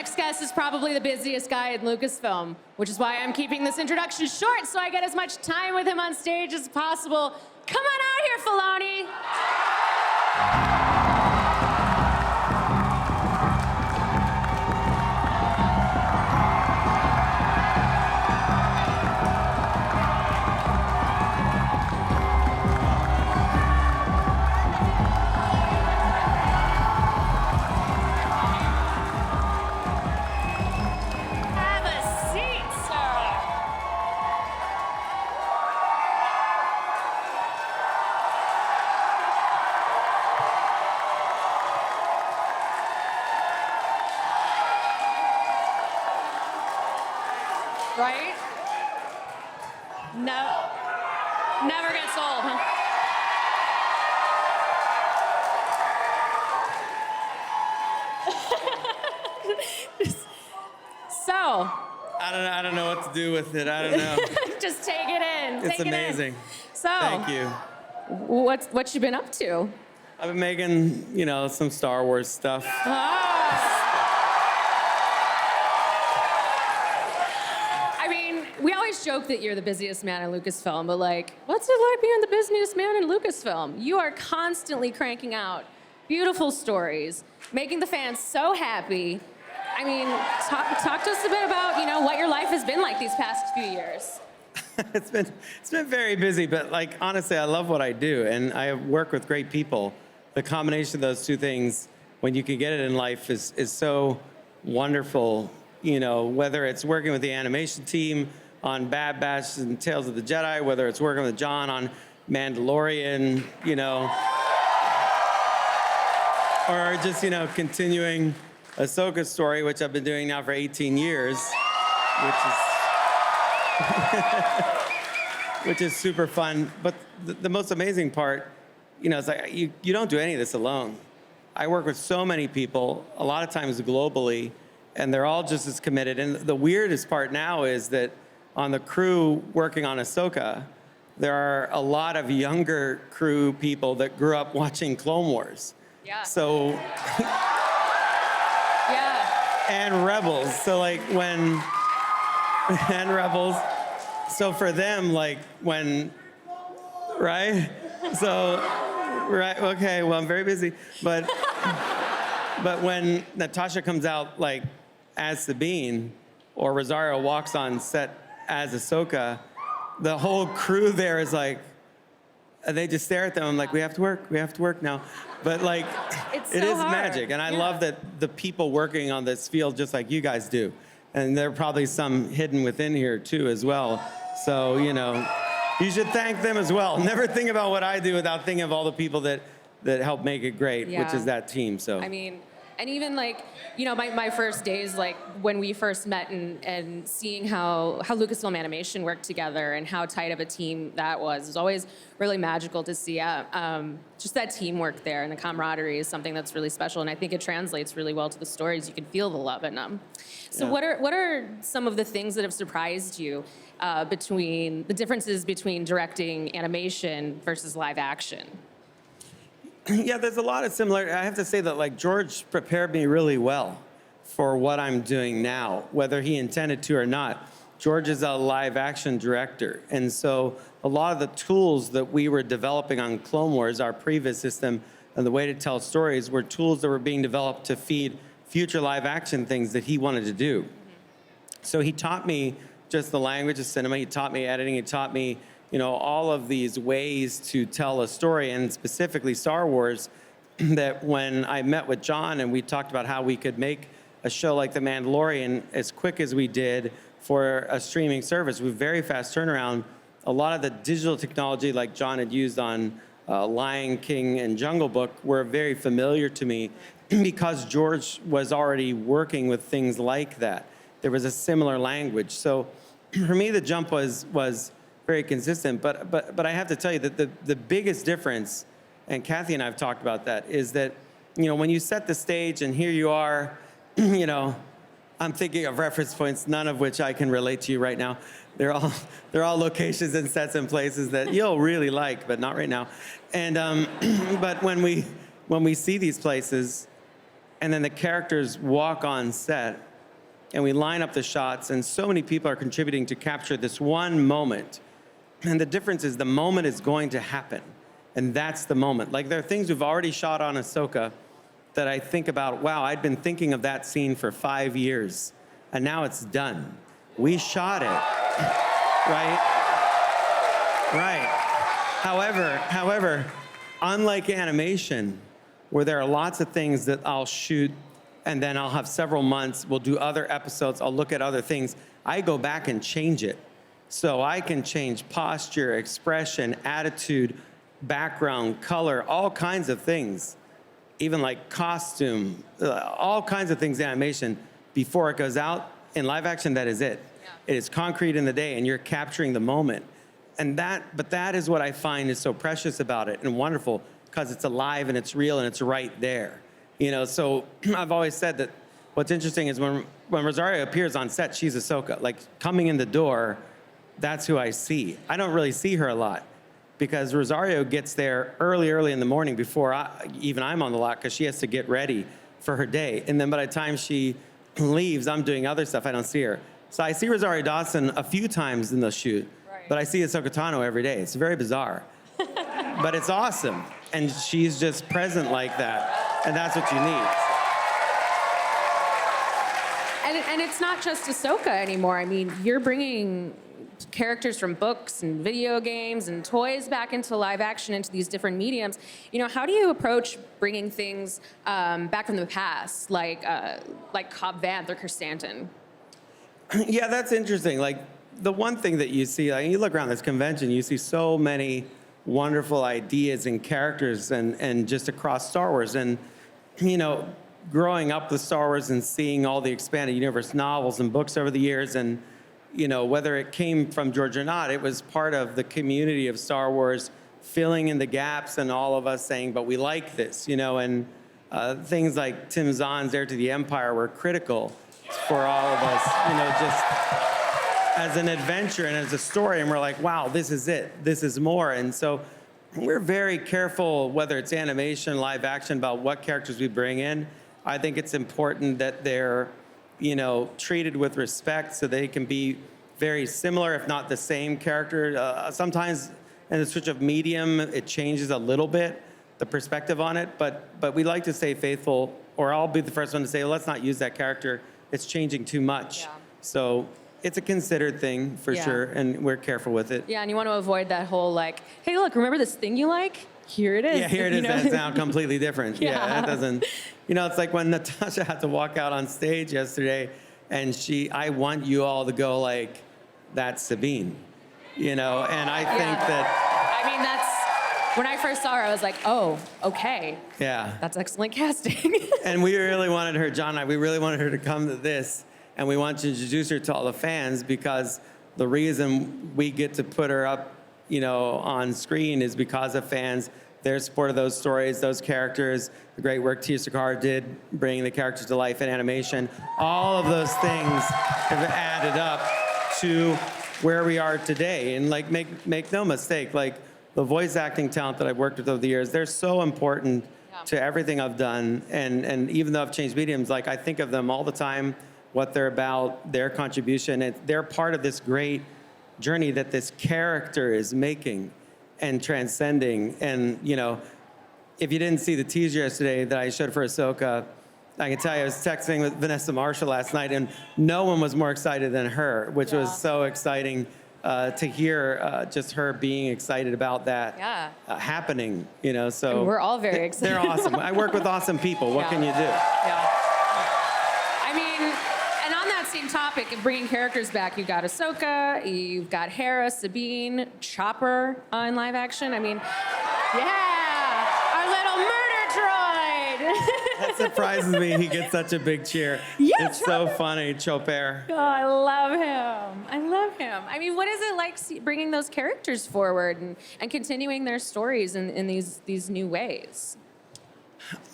next guest is probably the busiest guy in Lucasfilm, which is why I'm keeping this introduction short so I get as much time with him on stage as possible. Come on out here, Filoni. Right? No. Never gets old, huh? So. I don't know what to do with it. I don't know. Just take it in. It's take amazing. It in. So. Thank you. What you been up to? I've been making, some Star Wars stuff. Oh. We always joke that you're the busiest man in Lucasfilm, but what's it like being the busiest man in Lucasfilm? You are constantly cranking out beautiful stories, making the fans so happy. I mean, talk to us a bit about, what your life has been like these past few years. It's been very busy, but honestly, I love what I do, and I work with great people. The combination of those two things, when you can get it in life, is so wonderful. Whether it's working with the animation team on Bad Batch and Tales of the Jedi, whether it's working with John on Mandalorian, or just, continuing Ahsoka's story, which I've been doing now for 18 years, which is super fun. But the most amazing part, is you don't do any of this alone. I work with so many people, a lot of times globally, and they're all just as committed. And the weirdest part now is that on the crew working on Ahsoka, there are a lot of younger crew people that grew up watching Clone Wars. Yeah. So, yeah. And Rebels. So and Rebels. So for them, when, right? So, right, okay, well, I'm very busy. But when Natasha comes out as Sabine, or Rosario walks on set as Ahsoka, the whole crew there is they just stare at them. I'm we have to work now. But it's it so is hard. magic. And I love that the people working on this field, just like you guys do. And there are probably some hidden within here too as well. So, you should thank them as well. Never think about what I do without thinking of all the people that help make it great, which is that team. So. I mean, and even my first days, when we first met and seeing how Lucasfilm Animation worked together and how tight of a team that was always really magical to see. Just that teamwork there and the camaraderie is something that's really special, and I think it translates really well to the stories. You can feel the love in them. So what are some of the things that have surprised you between the differences between directing animation versus live action? Yeah, there's a lot of similar. I have to say that George prepared me really well for what I'm doing now, whether he intended to or not. George is a live action director. And so a lot of the tools that we were developing on Clone Wars, our previous system, and the way to tell stories were tools that were being developed to feed future live action things that he wanted to do. Mm-hmm. So he taught me just the language of cinema. He taught me editing. He taught me all of these ways to tell a story, and specifically Star Wars, that when I met with John and we talked about how we could make a show like The Mandalorian as quick as we did for a streaming service with very fast turnaround, a lot of the digital technology like John had used on Lion King and Jungle Book were very familiar to me because George was already working with things like that. There was a similar language. So for me, the jump was very consistent, but I have to tell you that the biggest difference, and Kathy and I have talked about that, is that when you set the stage and here you are, I'm thinking of reference points, none of which I can relate to you right now. They're all locations and sets and places that you'll really like, but not right now. And but when we see these places, and then the characters walk on set, and we line up the shots, and so many people are contributing to capture this one moment. And the difference is the moment is going to happen, and that's the moment. Like, there are things we've already shot on Ahsoka that I think about, wow, I'd been thinking of that scene for 5 years, and now it's done. We shot it, right? Right. However, unlike animation, where there are lots of things that I'll shoot and then I'll have several months, we'll do other episodes, I'll look at other things, I go back and change it. So I can change posture, expression, attitude, background, color, all kinds of things, even like costume, all kinds of things in animation before it goes out. In live action, that is it. Yeah. It is concrete in the day, and you're capturing the moment. But that is what I find is so precious about it and wonderful, because it's alive and it's real and it's right there. You know, so I've always said that what's interesting is when Rosario appears on set, she's Ahsoka. Like, coming in the door, that's who I see. I don't really see her a lot, because Rosario gets there early in the morning before I'm on the lot, because she has to get ready for her day. And then by the time she leaves, I'm doing other stuff. I don't see her. So I see Rosario Dawson a few times in the shoot, but I see Ahsoka Tano every day. It's very bizarre, but it's awesome. And she's just present like that, and that's what you need. And it's not just Ahsoka anymore. I mean, you're bringing characters from books and video games and toys back into live action, into these different mediums. You know, how do you approach bringing things back from the past, like Cobb Vanth or Chrysanthemum? Yeah, that's interesting. Like, the one thing that you see, like, you look around this convention, you see so many wonderful ideas and characters and just across Star Wars. And, you know, growing up with Star Wars and seeing all the expanded universe novels and books over the years, and, you know, whether it came from George or not, it was part of the community of Star Wars filling in the gaps, and all of us saying, but we like this, you know, and things like Tim Zahn's Heir to the Empire were critical for all of us, you know, just as an adventure and as a story, and we're like, wow, this is it, this is more. And so we're very careful, whether it's animation, live action, about what characters we bring in. I think it's important that they're, you know, treated with respect, so they can be very similar, if not the same character. Sometimes in the switch of medium, it changes a little bit, the perspective on it, but we like to stay faithful, or I'll be the first one to say, well, let's not use that character. It's changing too much. Yeah. So it's a considered thing for sure, and we're careful with it. Yeah, and you want to avoid that whole like, hey, look, remember this thing you like? Here it is. Yeah, here it is. That sound completely different. Yeah, that doesn't. You know, it's like when Natasha had to walk out on stage yesterday, and I want you all to go like, that's Sabine. You know, and I think that. I mean, that's when I first saw her, I was like, oh, okay. Yeah. That's excellent casting. And we really wanted her, John and I, we really wanted her to come to this. And we want to introduce her to all the fans, because the reason we get to put her up, you know, on screen is because of fans, their support of those stories, those characters, the great work Tia Sakhar did bringing the characters to life in animation. All of those things have added up to where we are today. And like, make no mistake, like the voice acting talent that I've worked with over the years, they're so important to everything I've done. And even though I've changed mediums, like I think of them all the time, what they're about, their contribution, and they're part of this great journey that this character is making and transcending. And, you know, if you didn't see the teaser yesterday that I showed for Ahsoka, I can tell you I was texting with Vanessa Marshall last night, and no one was more excited than her, which was so exciting to hear just her being excited about that happening, you know. So and we're all very excited. They're awesome. I work with awesome people. What can you do? Yeah. I mean, and on that same topic of bringing characters back, you've got Ahsoka, you've got Hera, Sabine, Chopper in live action. I mean, our little murder droid. That surprises me. He gets such a big cheer. Yeah, it's so funny, Chopper. Oh, I love him. I love him. I mean, what is it like bringing those characters forward and continuing their stories in these new ways?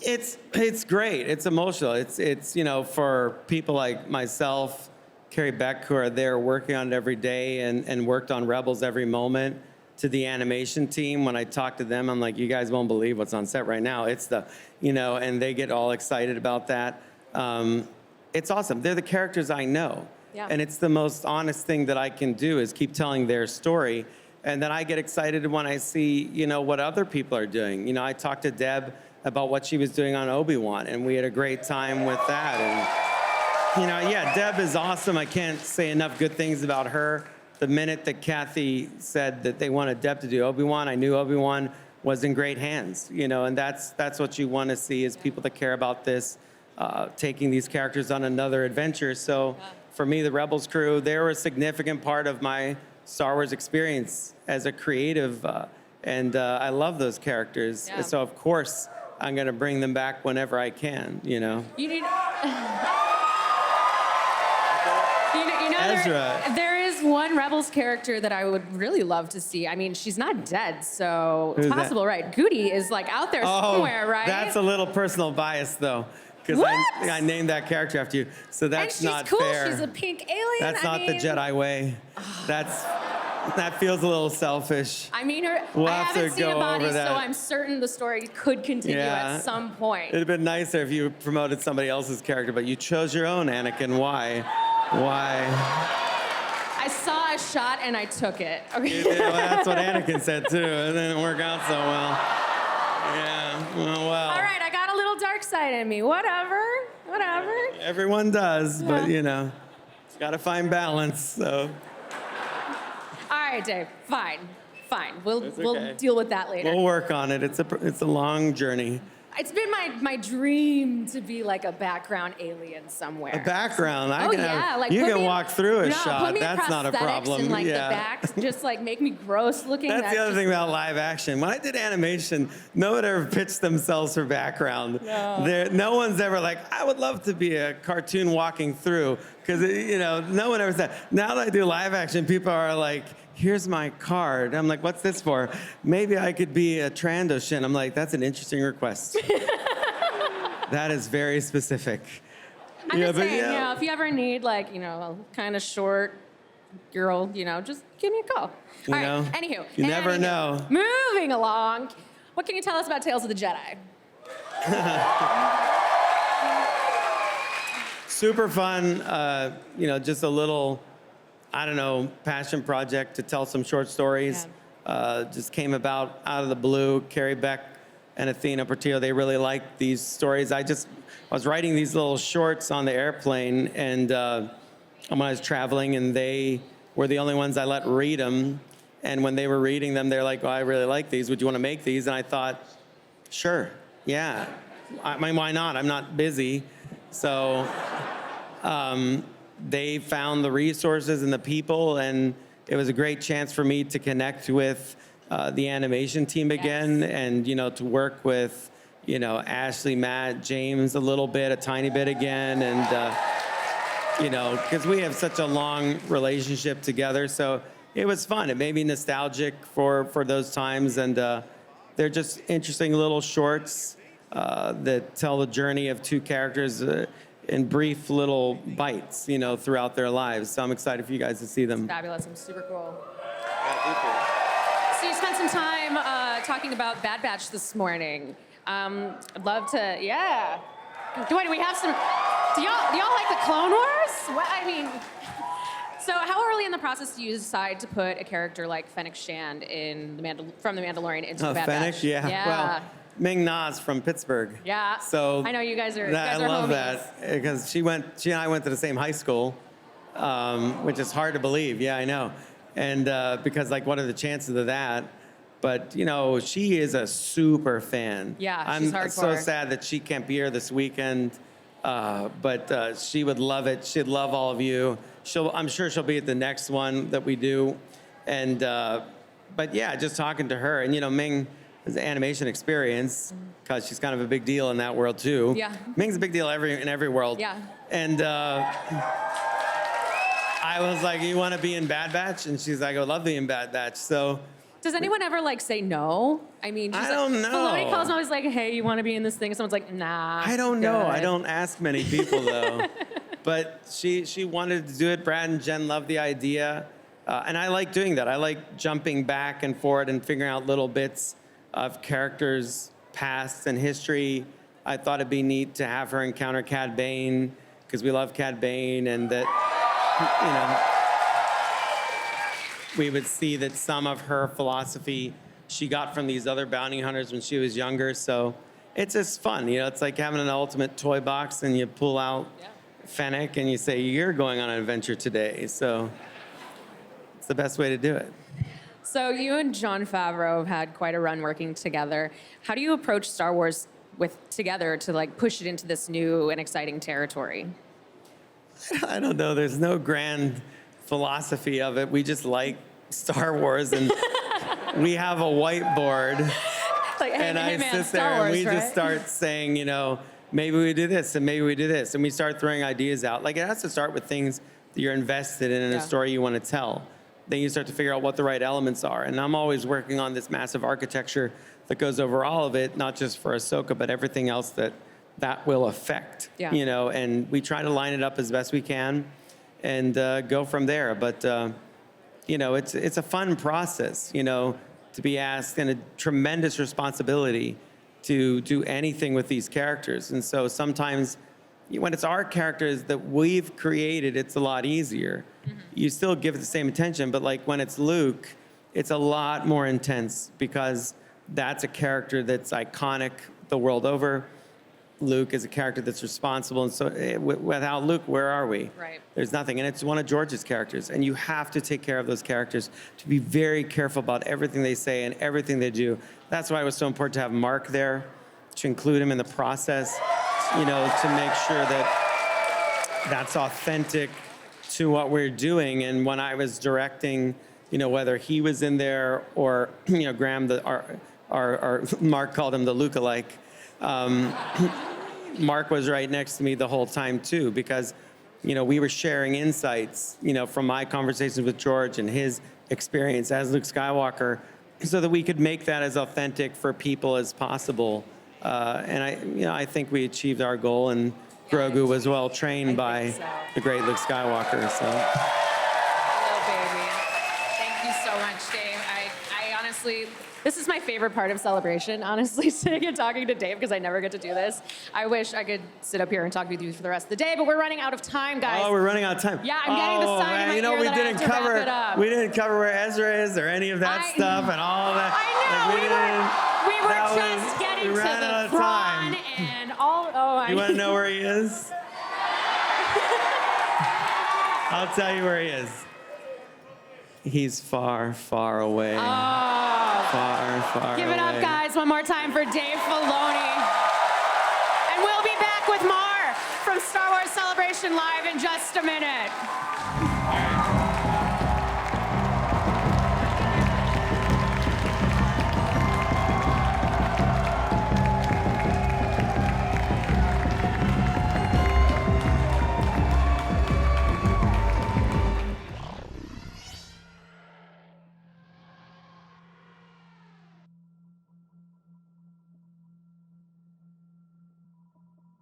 It's great. It's emotional. It's you know, for people like myself, Carrie Beck, who are there working on it every day and worked on Rebels every moment, to the animation team. When I talk to them, I'm like, you guys won't believe what's on set right now. It's the, you know, and they get all excited about that. it's awesome. They're the characters I know. Yeah. And it's the most honest thing that I can do is keep telling their story. And then I get excited when I see, what other people are doing. I talked to Deb about what she was doing on Obi-Wan, and we had a great time with that. And, Deb is awesome. I can't say enough good things about her. The minute that Kathy said that they wanted Deb to do Obi-Wan, I knew Obi-Wan was in great hands, and that's what you want to see is people that care about this, taking these characters on another adventure. So for me, the Rebels crew, they were a significant part of my Star Wars experience as a creative, and I love those characters. Yeah. So of course, I'm going to bring them back whenever I can, You need... Ezra. There is one Rebels character that I would really love to see. I mean, she's not dead, so it's Who's that? possible, right? Goody is like out there somewhere, right? That's a little personal bias, though, because What? I named that character after you. So that's and she's not cool. fair. She's a pink alien. That's not the Jedi way. That feels a little selfish. I mean, We'll I have to haven't seen a go body, over that. so I'm certain the story could continue Yeah. at some point. It'd have been nicer if you promoted somebody else's character, but you chose your own, Anakin. Why? I saw a shot and I took it. Okay. Well, that's what Anakin said too. It didn't work out so well. Yeah. Well. All right, I got a little dark side in me. Whatever. Everyone does, but got to find balance. So. All right, Dave. Fine. We'll okay. deal with that later. We'll work on it. It's a long journey. It's been my dream to be like a background alien somewhere. A background. Oh yeah, like you put can me in- walk through a no, shot. Put me That's in not a prosthetics problem. And like yeah. the back, just like make me gross looking. That's the other thing about live action. When I did animation, no one ever pitched themselves for background. No one's ever like, I would love to be a cartoon walking through, because no one ever said. Now that I do live action, people are like, here's my card. I'm like, what's this for? Maybe I could be a Trandoshan. I'm like, that's an interesting request. That is very specific. I'm just saying, if you ever need like, a kind of short girl, just give me a call. All right, anywho. You never know. Moving along, what can you tell us about Tales of the Jedi? Super fun, just a little, passion project to tell some short stories. Just came about out of the blue. Carrie Beck and Athena Portillo, they really liked these stories. I was writing these little shorts on the airplane, and when I was traveling, and they were the only ones I let read them. And when they were reading them, they're like, "Oh, I really like these. Would you want to make these?" And I thought, sure, yeah. I mean, why not? I'm not busy. So they found the resources and the people, and it was a great chance for me to connect with the animation team again, and to work with Ashley, Matt, James a tiny bit again, and because we have such a long relationship together, so it was fun. It made me nostalgic for those times, and they're just interesting little shorts that tell the journey of two characters in brief little bites, throughout their lives. So I'm excited for you guys to see them. Fabulous. I'm super cool. Yeah, So you spent some time talking about Bad Batch this morning. I'd love to, yeah. Do we have some? Do y'all like the Clone Wars? What, I mean, so how early in the process do you decide to put a character like Fennec Shand from The Mandalorian into Bad Fennec, Batch? yeah. Well, Ming Na's from Pittsburgh. Yeah. So I know you guys are. I love homies. that because she and I went to the same high school, which is hard to believe. Yeah, I know. And because what are the chances of that? But she is a super fan. Yeah, she's I'm so hardcore. sad that she can't be here this weekend. But she would love it. She'd love all of you. I'm sure she'll be at the next one that we do. And but yeah, just talking to her, and Ming has an animation experience because she's kind of a big deal in that world too. Yeah. Ming's a big deal in every world. Yeah. And I was like, "You want to be in Bad Batch?" And she's like, "I would love to be in Bad Batch." So. Does anyone ever say no? I mean, I don't know. Filoni calls me always like, "Hey, you want to be in this thing?" Someone's like, "Nah." I don't know. good." I don't ask many people though. But she wanted to do it. Brad and Jen loved the idea, and I like doing that. I like jumping back and forward and figuring out little bits of characters' past and history. I thought it'd be neat to have her encounter Cad Bane, because we love Cad Bane, and that, we would see that some of her philosophy she got from these other bounty hunters when she was younger. So it's just fun. It's like having an ultimate toy box and you pull out Fennec and you say, you're going on an adventure today. So it's the best way to do it. So you and Jon Favreau have had quite a run working together. How do you approach Star Wars together to like push it into this new and exciting territory? I don't know. There's no grand philosophy of it. We just like Star Wars, and we have a whiteboard. Like, hey, and I man, sit Star there Wars, and we just start saying, maybe we do this and maybe we do this. And we start throwing ideas out. Like, it has to start with things that you're invested in a story you want to tell. Then you start to figure out what the right elements are. And I'm always working on this massive architecture that goes over all of it, not just for Ahsoka, but everything else that will affect. And we try to line it up as best we can and go from there. But, it's a fun process, to be asked, and a tremendous responsibility to do anything with these characters. And so sometimes when it's our characters that we've created, it's a lot easier. Mm-hmm. You still give it the same attention, but like when it's Luke, it's a lot more intense because that's a character that's iconic the world over. Luke is a character that's responsible. And so without Luke, where are we? Right. There's nothing. And it's one of George's characters. And you have to take care of those characters, to be very careful about everything they say and everything they do. That's why it was so important to have Mark there, to include him in the process, to make sure that that's authentic to what we're doing. And when I was directing, whether he was in there or, Graham, our Mark called him the lookalike. Mark was right next to me the whole time too, because, we were sharing insights, from my conversations with George and his experience as Luke Skywalker, so that we could make that as authentic for people as possible. And I think we achieved our goal, and Grogu was well trained by the great Luke Skywalker. So. Hello, baby. Thank you so much, Dave. I honestly, this is my favorite part of Celebration, honestly, sitting and talking to Dave, because I never get to do this. I wish I could sit up here and talk with you for the rest of the day, but we're running out of time, guys. Oh, we're running out of time. Yeah, I'm getting the sign in my ear that I have to wrap it up. We didn't cover where Ezra is or any of that stuff and all that. I know, we were just getting to the Thrawn and all. You want to know where he is? I'll tell you where he is. He's far, far away. Far, far away. Give it up, guys, one more time for Dave Filoni. And we'll be back with more from Star Wars Celebration Live in just a minute.